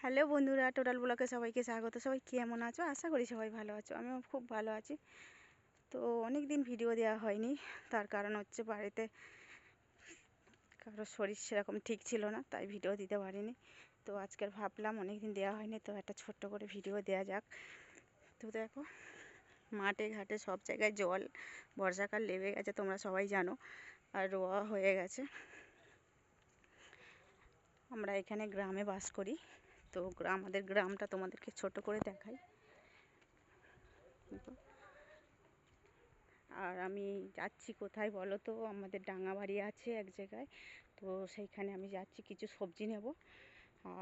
Hello বন্ধুরা, total ব্লগে সবাইকে স্বাগত। সবাই কেমন আছো? আশা করি সবাই ভালো আছো। আমিও খুব ভালো আছি। তো অনেক দিন ভিডিও দেওয়া হয়নি, তার কারণ হচ্ছে বাড়িতে কারোর শরীর সেরকম ঠিক ছিল না, তাই ভিডিও দিতে পারিনি। তো আজকের ভাবলাম অনেক দিন দেওয়া হয়নি, তো একটা ছোট্ট করে ভিডিও দেওয়া যাক। তো দেখো, মাঠে ঘাটে সব জায়গায় জল, বর্ষাকাল লেগে গেছে, তোমরা সবাই জানো, আর রোয়া হয়ে গেছে। আমরা এখানে গ্রামে বাস করি, তো আমাদের গ্রামটা তোমাদেরকে ছোট করে দেখাই। আর আমি যাচ্ছি কোথায় বলো তো? আমাদের ডাঙাবাড়ি আছে এক জায়গায়, তো সেইখানে আমি যাচ্ছি কিছু সবজি নেব।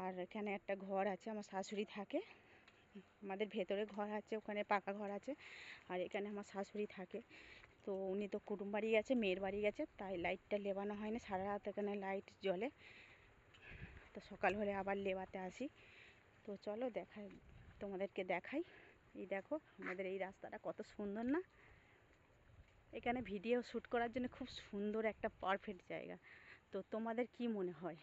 আর এখানে একটা ঘর আছে, আমার শাশুড়ি থাকে। আমাদের ভেতরে ঘর আছে, ওখানে পাকা ঘর আছে, আর এখানে আমার শাশুড়ি থাকে। তো উনি তো কুটুম বাড়ি গেছে, মেয়ের বাড়ি গেছে, তাই লাইটটা লেবানো হয়নি। সারা রাত এখানে লাইট জ্বলে, তো সকাল হলে আবার লেবাতে আসি। তো চলো তোমাদেরকে দেখাই। এই দেখো, আমাদের এই রাস্তাটা কত সুন্দর না? এখানে ভিডিও শ্যুট করার জন্য খুব সুন্দর একটা পারফেক্ট জায়গা। তো তোমাদের কি মনে হয়?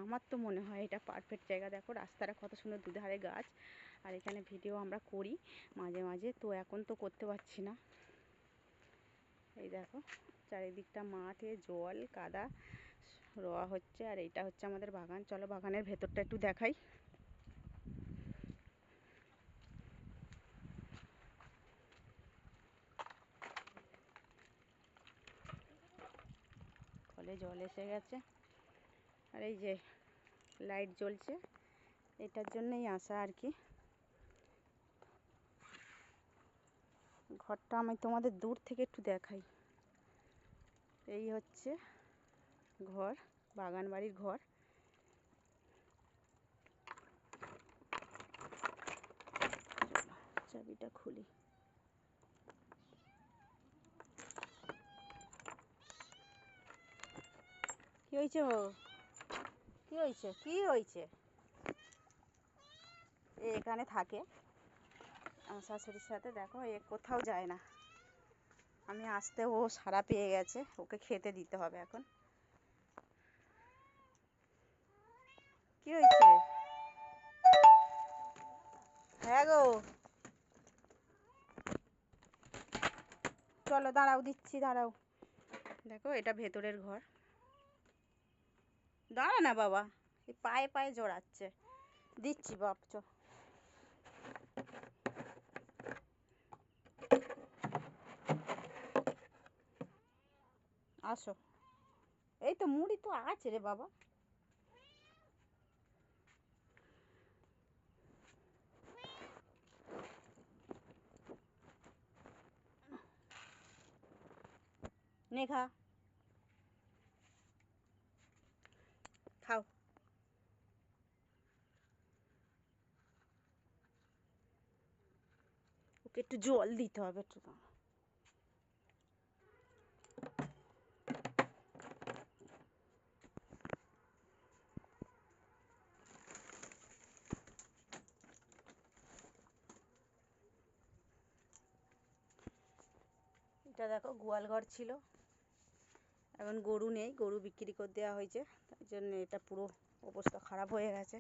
আমার তো মনে হয় এটা পারফেক্ট জায়গা। দেখো রাস্তাটা কত সুন্দর, দুধারে গাছ, আর এখানে ভিডিও আমরা করি মাঝে মাঝে। তো এখন তো করতে পারছি না। এই দেখো, চারিদিকটা মাঠে জল কাদা, রোয়া হচ্ছে। আর এইটা হচ্ছে আমাদের বাগান। চলো বাগানের ভেতরটা একটু দেখাই। কলে জল এসে গেছে, আর এই যে লাইট জ্বলছে, এটার জন্যই আসা আর কি। ঘরটা আমি তোমাদের দূর থেকে একটু দেখাই। এই হচ্ছে ঘর, বাগান বাড়ির ঘর। চাবিটা খুলি। কি হয়েছে? কি হয়েছে? কি হয়েছে? এখানে থাকে আমার শাশুড়ির সাথে। দেখো, এ কোথাও যায় না। আমি আসতে ও সাড়া পেয়ে গেছে, ওকে খেতে দিতে হবে এখন। কি হয়েছে? হ্যাঁ গো, চলো দাঁড়াও, দিচ্ছি, দাঁড়াও। দেখো, এটা ভেতরের ঘর। দাঁড়া না বাবা, এই পায়ে পায়ে জড়াচ্ছে। দিচ্ছি বাপ, চ। আসো। এই তো মুড়ি তো আছে রে বাবা। নে খা, খাও। ওকে একটু জল দিতে হবে, একটু দাঁড়া। এটা দেখো, গোয়াল ঘর ছিল, এখন গরু নেই, গরু বিক্রি করে দেওয়া হয়েছে, তাই জন্য এটা পুরো অবস্থা খারাপ হয়ে গেছে।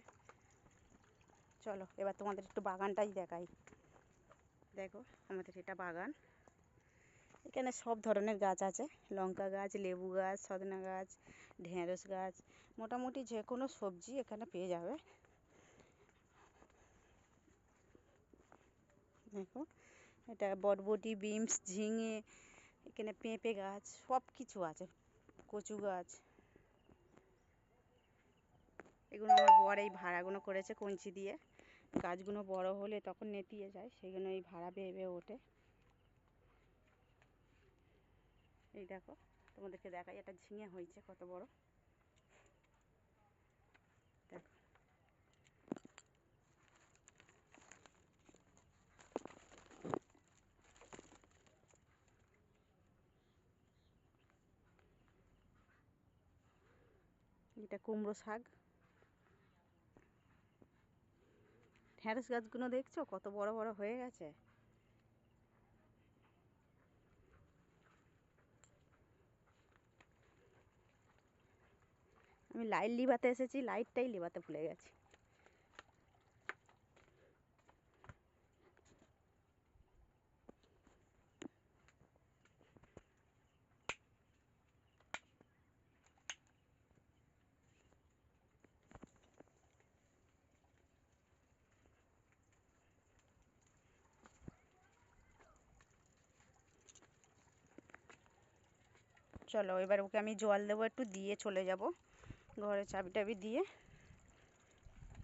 চলো এবার তোমাদের একটু বাগানটাই দেখাই। দেখো, আমাদের এটা বাগান। এখানে সব ধরনের গাছ আছে, লঙ্কা গাছ, লেবু গাছ, সজনা গাছ, ঢেঁড়স গাছ, মোটামুটি যে কোনো সবজি এখানে পেয়ে যাবে। দেখো, এটা বরবটি, বিনস, ঝিঙে, এখানে পেঁপে গাছ, সব কিছু আছে, কচু গাছ। এগুলো আমার বর এই ভাড়াগুলো করেছে কঞ্চি দিয়ে। গাছগুলো বড় হলে তখন নেতিয়ে যায়, সেই জন্য এই ভাড়া বেয়ে বেয়ে ওঠে। এই দেখো, তোমাদেরকে দেখাই, একটা ঝিঙে হয়েছে কত বড়। দেখো, এটা কুমড়ো শাক। ঢেঁড়স গাছগুলো দেখছো কত বড় বড় হয়ে গেছে। আমি লাইট লিবাতে এসেছি, লাইটটাই লিবাতে ভুলে গেছি। চলো এবার ওকে আমি জল দেবো একটু, দিয়ে চলে যাব ঘরে চাবি টাবি দিয়ে,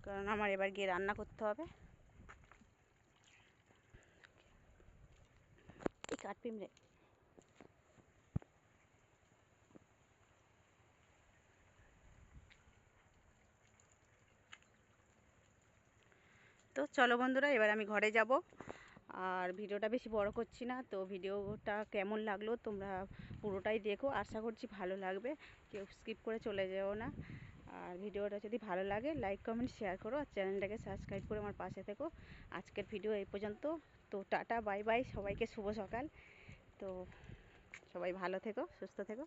কারণ আমার এবার গিয়ে রান্না করতে হবে। এই কাঠপিমড়ে, তো চলো বন্ধুরা এবার আমি ঘরে যাব। আর ভিডিওটা বেশি বড় করছি না, তো ভিডিওটা কেমন লাগলো তোমরা পুরোটাই দেখো, আশা করছি ভালো লাগবে, কেউ স্কিপ করে চলে যেও না। আর ভিডিওটা যদি ভালো লাগে লাইক কমেন্ট শেয়ার করো, আর চ্যানেলটাকে সাবস্ক্রাইব করে আমার পাশে থেকো। আজকের ভিডিও এই পর্যন্ত। তো টাটা বাই বাই, সবাইকে শুভ সকাল। তো সবাই ভালো থেকো, সুস্থ থেকো।